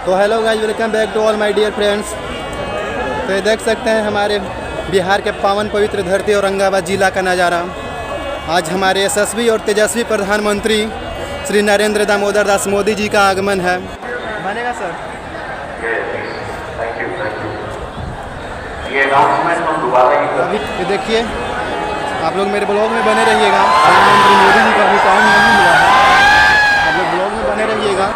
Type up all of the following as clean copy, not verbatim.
तो hello guys, welcome back to all my dear friends. तो ये देख सकते हैं हमारे बिहार के पावन पवित्र धरती औरंगाबाद जिला का नज़ारा। आज हमारे यशस्वी और तेजस्वी प्रधानमंत्री श्री नरेंद्र दामोदर दास मोदी जी का आगमन है। बनेगा सर? अभी देखिए, आप लोग मेरे ब्लॉग में बने रहिएगा। प्रधानमंत्री मोदी जी का भी टाइम नहीं मिला है, आप लोग ब्लॉग में बने रहिएगा।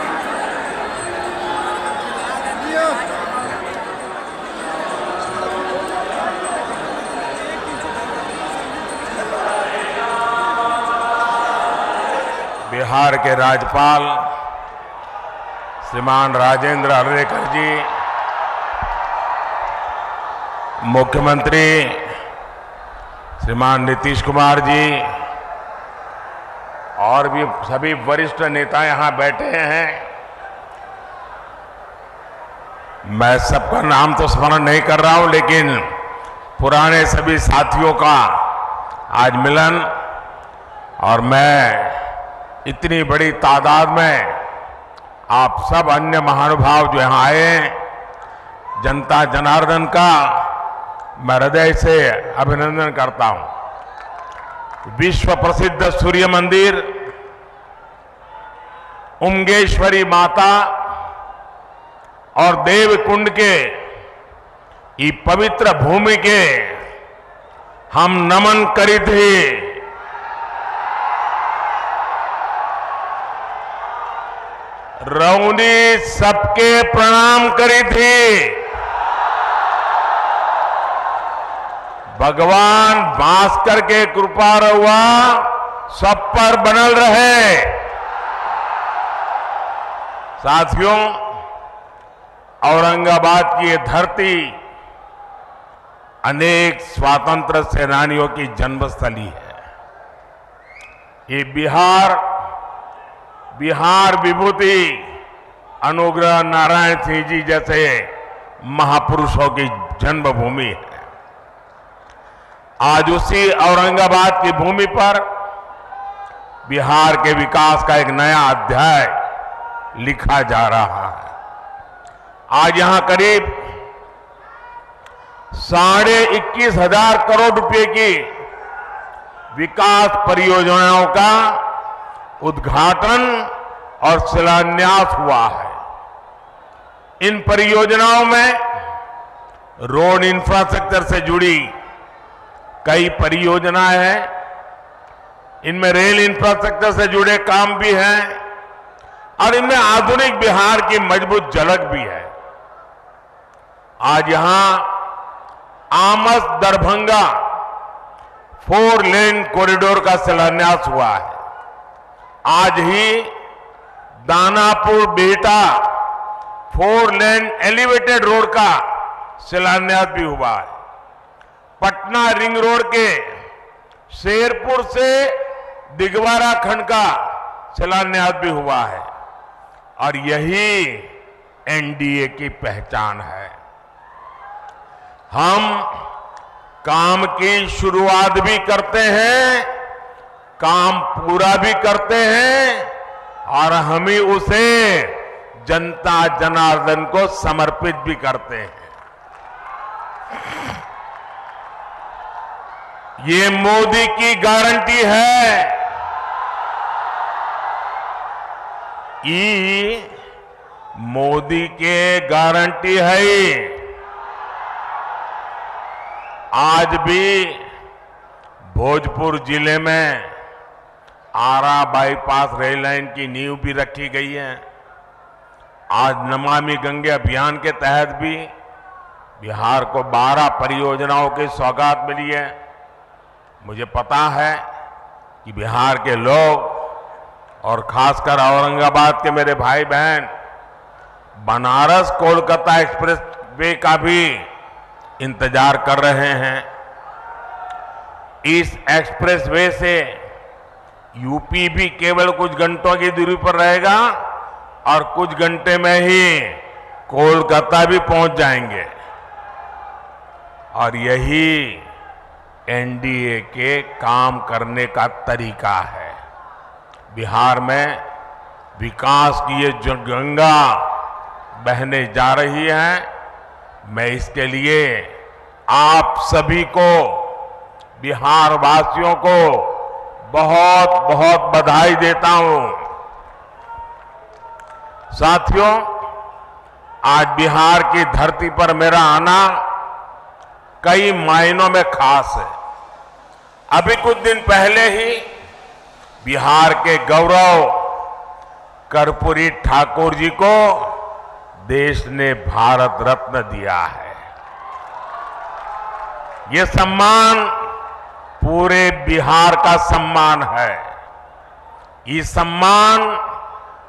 बिहार के राज्यपाल श्रीमान राजेंद्र अर्लेकर जी, मुख्यमंत्री श्रीमान नीतीश कुमार जी और भी सभी वरिष्ठ नेता यहां बैठे हैं। मैं सबका नाम तो स्मरण नहीं कर रहा हूं, लेकिन पुराने सभी साथियों का आज मिलन, और मैं इतनी बड़ी तादाद में आप सब अन्य महानुभाव जो यहाँ आए, जनता जनार्दन का मैं हृदय से अभिनंदन करता हूं। विश्व प्रसिद्ध सूर्य मंदिर, उमगेश्वरी माता और देवकुंड के ये पवित्र भूमि के हम नमन करी थे। रौनी सबके प्रणाम करी थी। भगवान भास्कर के कृपा रहुआ सब पर बनल रहे। साथियों, औरंगाबाद की ये धरती अनेक स्वातंत्र सेनानियों की जन्मस्थली है। ये बिहार विभूति अनुग्रह नारायण सिंह जी जैसे महापुरुषों की जन्मभूमि है। आज उसी औरंगाबाद की भूमि पर बिहार के विकास का एक नया अध्याय लिखा जा रहा है। आज यहां करीब 21,500 करोड़ रुपए की विकास परियोजनाओं का उद्घाटन और शिलान्यास हुआ है। इन परियोजनाओं में रोड इंफ्रास्ट्रक्चर से जुड़ी कई परियोजनाएं हैं, इनमें रेल इंफ्रास्ट्रक्चर से जुड़े काम भी हैं, और इनमें आधुनिक बिहार की मजबूत झलक भी है। आज यहां आमस दरभंगा 4 लेन कॉरिडोर का शिलान्यास हुआ है। आज ही Danapur Bihta 4 lane elevated road का शिलान्यास भी हुआ है। पटना रिंग रोड के शेरपुर से दिगवारा खंड का शिलान्यास भी हुआ है। और यही एनडीए की पहचान है। हम काम की शुरुआत भी करते हैं, काम पूरा भी करते हैं, और हम ही उसे जनता जनार्दन को समर्पित भी करते हैं। ये मोदी की गारंटी है। ये मोदी के गारंटी है। आज भी भोजपुर जिले में आरा बाईपास रेल लाइन की नींव भी रखी गई है। आज नमामि गंगे अभियान के तहत भी बिहार को 12 परियोजनाओं की सौगात मिली है। मुझे पता है कि बिहार के लोग और खासकर औरंगाबाद के मेरे भाई बहन बनारस कोलकाता एक्सप्रेस वे का भी इंतजार कर रहे हैं। इस एक्सप्रेस वे से यूपी भी केवल कुछ घंटों की दूरी पर रहेगा और कुछ घंटे में ही कोलकाता भी पहुंच जाएंगे। और यही एनडीए के काम करने का तरीका है। बिहार में विकास की ये जो गंगा बहने जा रही हैं, मैं इसके लिए आप सभी को, बिहार वासियों को बहुत बहुत बधाई देता हूं। साथियों, आज बिहार की धरती पर मेरा आना कई मायनों में खास है। अभी कुछ दिन पहले ही बिहार के गौरव कर्पूरी ठाकुर जी को देश ने भारत रत्न दिया है। ये सम्मान पूरे बिहार का सम्मान है। ये सम्मान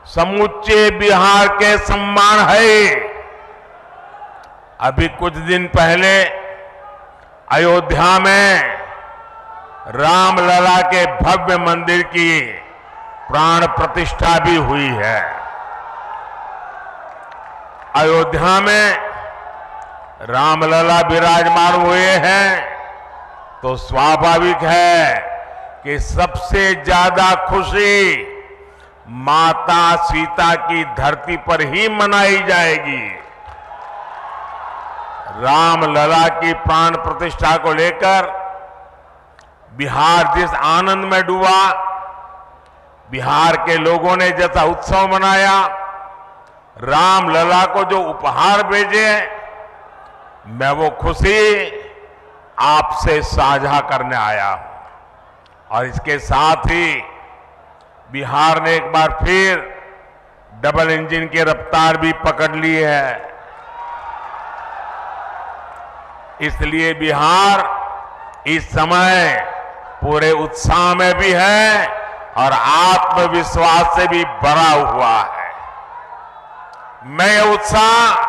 समूचे बिहार के सम्मान है। अभी कुछ दिन पहले अयोध्या में रामलला के भव्य मंदिर की प्राण प्रतिष्ठा भी हुई है। अयोध्या में रामलला विराजमान हुए हैं तो स्वाभाविक है कि सबसे ज्यादा खुशी माता सीता की धरती पर ही मनाई जाएगी। रामलला की प्राण प्रतिष्ठा को लेकर बिहार जिस आनंद में डूबा, बिहार के लोगों ने जैसा उत्सव मनाया, रामलला को जो उपहार भेजे, मैं वो खुशी आपसे साझा करने आया हूं। और इसके साथ ही बिहार ने एक बार फिर डबल इंजन की रफ्तार भी पकड़ ली है। इसलिए बिहार इस समय पूरे उत्साह में भी है और आत्मविश्वास से भी भरा हुआ है। मैं ये उत्साह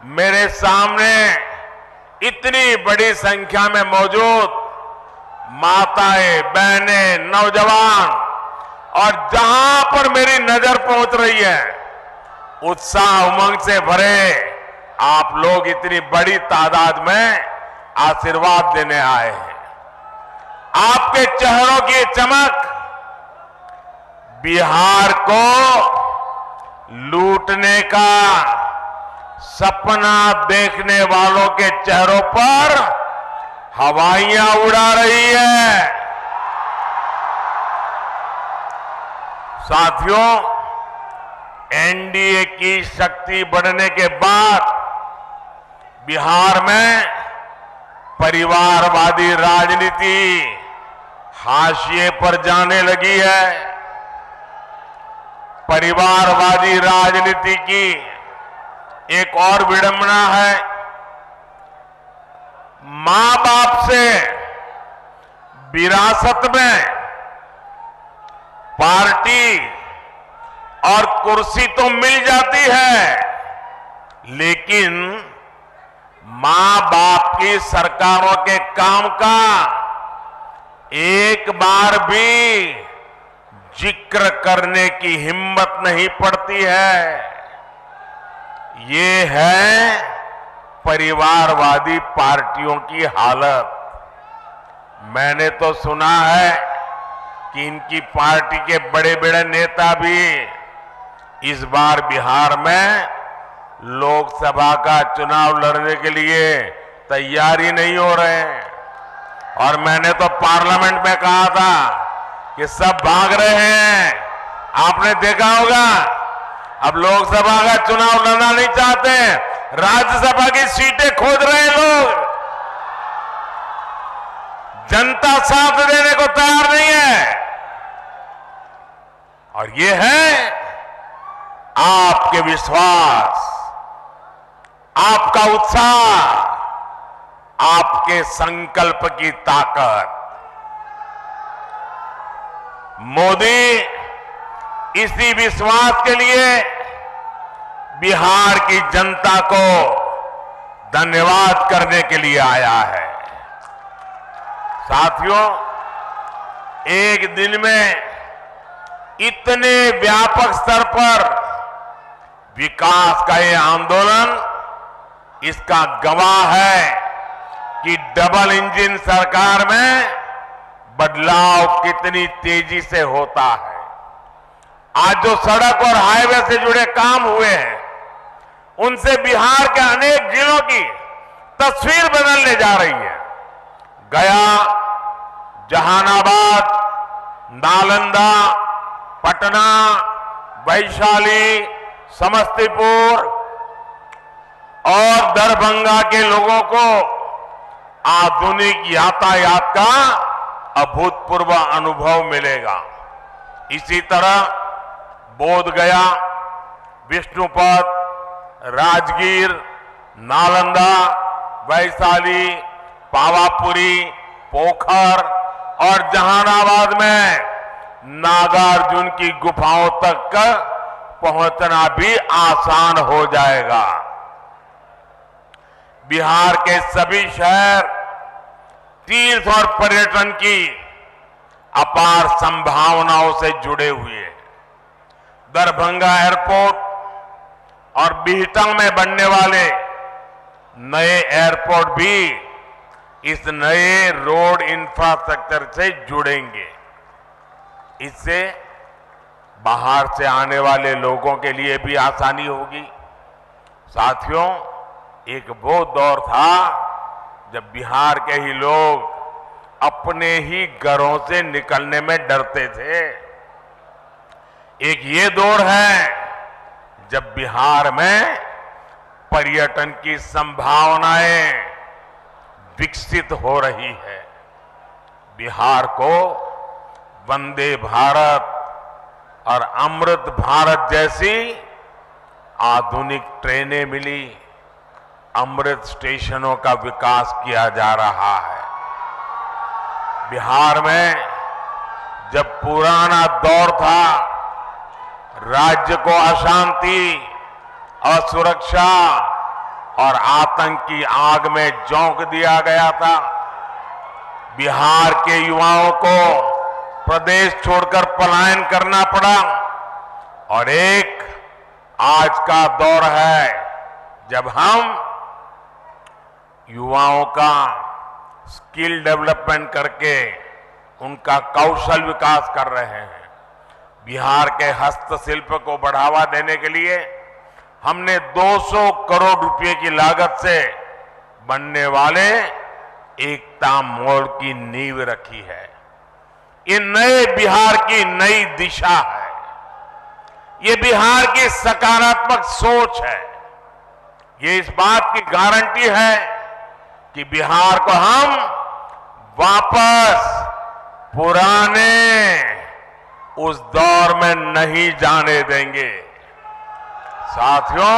मेरे सामने इतनी बड़ी संख्या में मौजूद माताएं, बहनें, नौजवान और जहां पर मेरी नजर पहुंच रही है, उत्साह उमंग से भरे आप लोग इतनी बड़ी तादाद में आशीर्वाद देने आए हैं। आपके चेहरों की चमक बिहार को लूटने का सपना देखने वालों के चेहरों पर हवाइयां उड़ा रही है। साथियों, एनडीए की शक्ति बढ़ने के बाद बिहार में परिवारवादी राजनीति हाशिए पर जाने लगी है। परिवारवादी राजनीति की एक और विडंबना है, मां बाप से विरासत में पार्टी और कुर्सी तो मिल जाती है, लेकिन मां बाप की सरकारों के काम का एक बार भी जिक्र करने की हिम्मत नहीं पड़ती है। ये है परिवारवादी पार्टियों की हालत। मैंने तो सुना है कि इनकी पार्टी के बड़े बड़े नेता भी इस बार बिहार में लोकसभा का चुनाव लड़ने के लिए तैयारी नहीं हो रहे हैं। और मैंने तो पार्लियामेंट में कहा था कि सब भाग रहे हैं। आपने देखा होगा, अब लोकसभा का चुनाव लड़ना नहीं चाहते, राज्यसभा की सीटें खोज रहे हैं लोग। जनता साथ देने को तैयार नहीं है। और ये है आपके विश्वास, आपका उत्साह, आपके संकल्प की ताकत। मोदी इसी विश्वास के लिए बिहार की जनता को धन्यवाद करने के लिए आया है। साथियों, एक दिन में इतने व्यापक स्तर पर विकास का ये आंदोलन इसका गवाह है कि डबल इंजन सरकार में बदलाव कितनी तेजी से होता है। आज जो सड़क और हाईवे से जुड़े काम हुए हैं, उनसे बिहार के अनेक जिलों की तस्वीर बदलने जा रही है। गया, जहानाबाद, नालंदा, पटना, वैशाली, समस्तीपुर और दरभंगा के लोगों को आधुनिक यातायात का अभूतपूर्व अनुभव मिलेगा। इसी तरह बोधगया, विष्णुपद, राजगीर, नालंदा, वैशाली, पावापुरी, पोखर और जहानाबाद में नागार्जुन की गुफाओं तक पहुंचना भी आसान हो जाएगा। बिहार के सभी शहर तीर्थ और पर्यटन की अपार संभावनाओं से जुड़े हुए हैं। दरभंगा एयरपोर्ट और बिहटा में बनने वाले नए एयरपोर्ट भी इस नए रोड इंफ्रास्ट्रक्चर से जुड़ेंगे। इससे बाहर से आने वाले लोगों के लिए भी आसानी होगी। साथियों, एक वो दौर था जब बिहार के ही लोग अपने ही घरों से निकलने में डरते थे। एक ये दौर है जब बिहार में पर्यटन की संभावनाएं विकसित हो रही है। बिहार को वंदे भारत और अमृत भारत जैसी आधुनिक ट्रेनें मिली। अमृत स्टेशनों का विकास किया जा रहा है। बिहार में जब पुराना दौर था, राज्य को अशांति, असुरक्षा और आतंक की आग में झोंक दिया गया था। बिहार के युवाओं को प्रदेश छोड़कर पलायन करना पड़ा और एक आज का दौर है जब हम युवाओं का स्किल डेवलपमेंट करके उनका कौशल विकास कर रहे हैं। बिहार के हस्तशिल्प को बढ़ावा देने के लिए हमने 200 करोड़ रुपए की लागत से बनने वाले एकता मॉल की नींव रखी है। ये नए बिहार की नई दिशा है। ये बिहार की सकारात्मक सोच है। ये इस बात की गारंटी है कि बिहार को हम वापस पुराने उस दौर में नहीं जाने देंगे। साथियों,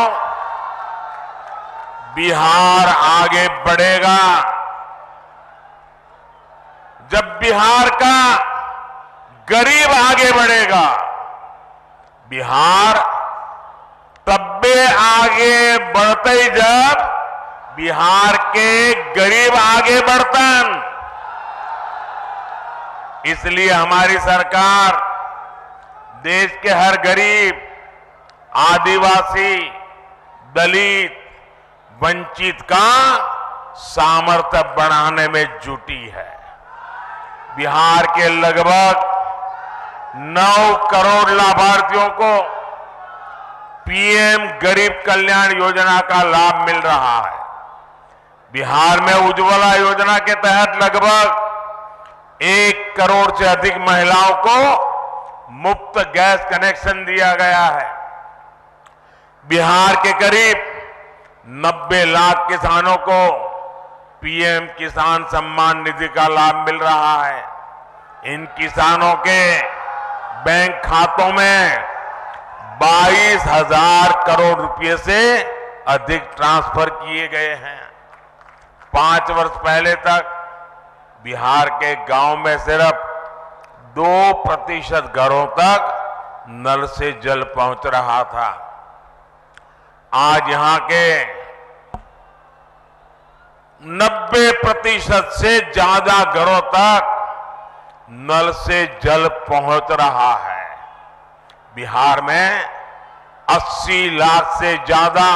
बिहार आगे बढ़ेगा जब बिहार का गरीब आगे बढ़ेगा। बिहार तब्बे आगे बढ़ते ही जब बिहार के गरीब आगे बढ़तन। इसलिए हमारी सरकार देश के हर गरीब, आदिवासी, दलित, वंचित का सामर्थ्य बढ़ाने में जुटी है। बिहार के लगभग 9 करोड़ लाभार्थियों को पीएम गरीब कल्याण योजना का लाभ मिल रहा है। बिहार में उज्ज्वला योजना के तहत लगभग 1 करोड़ से अधिक महिलाओं को मुफ्त गैस कनेक्शन दिया गया है। बिहार के करीब 90 लाख किसानों को पीएम किसान सम्मान निधि का लाभ मिल रहा है। इन किसानों के बैंक खातों में 22,000 करोड़ रुपए से अधिक ट्रांसफर किए गए हैं। 5 वर्ष पहले तक बिहार के गांव में सिर्फ 2% घरों तक नल से जल पहुंच रहा था। आज यहां के 90% से ज्यादा घरों तक नल से जल पहुंच रहा है। बिहार में 80 लाख से ज्यादा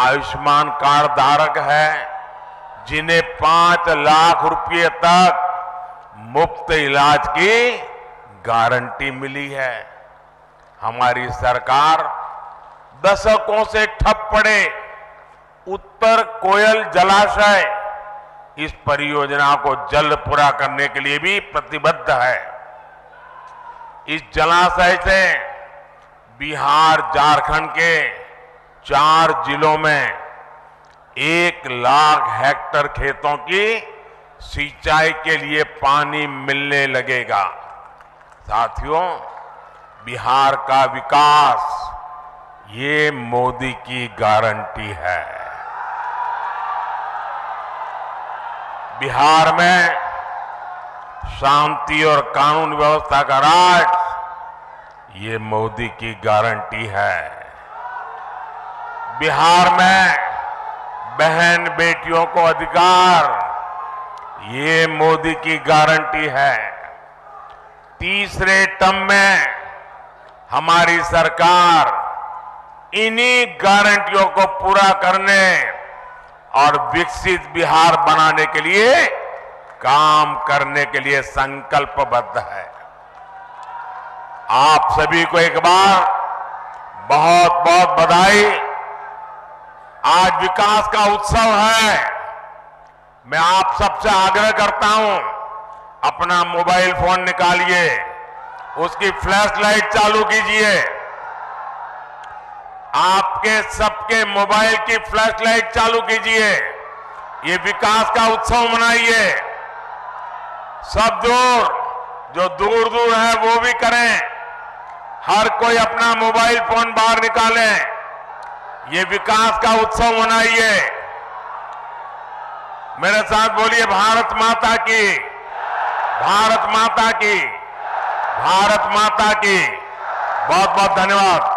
आयुष्मान कार्ड धारक है, जिन्हें 5 लाख रुपए तक मुफ्त इलाज की गारंटी मिली है। हमारी सरकार दशकों से ठप पड़े उत्तर कोयल जलाशय इस परियोजना को जल्द पूरा करने के लिए भी प्रतिबद्ध है। इस जलाशय से बिहार, झारखंड के 4 जिलों में 1 लाख हेक्टेयर खेतों की सिंचाई के लिए पानी मिलने लगेगा। साथियों, बिहार का विकास ये मोदी की गारंटी है। बिहार में शांति और कानून व्यवस्था का राज ये मोदी की गारंटी है। बिहार में बहन बेटियों को अधिकार ये मोदी की गारंटी है। तीसरे टर्म में हमारी सरकार इन्हीं गारंटियों को पूरा करने और विकसित बिहार बनाने के लिए काम करने के लिए संकल्पबद्ध है। आप सभी को एक बार बहुत बहुत बधाई। आज विकास का उत्सव है। मैं आप सबसे आग्रह करता हूं, अपना मोबाइल फोन निकालिए, उसकी फ्लैश लाइट चालू कीजिए। आपके सबके मोबाइल की फ्लैश लाइट चालू कीजिए। ये विकास का उत्सव मनाइए। सब जो दूर दूर है वो भी करें। हर कोई अपना मोबाइल फोन बाहर निकालें। ये विकास का उत्सव मनाइए। मेरे साथ बोलिए, भारत माता की, भारत माता की, भारत माता की। बहुत बहुत धन्यवाद।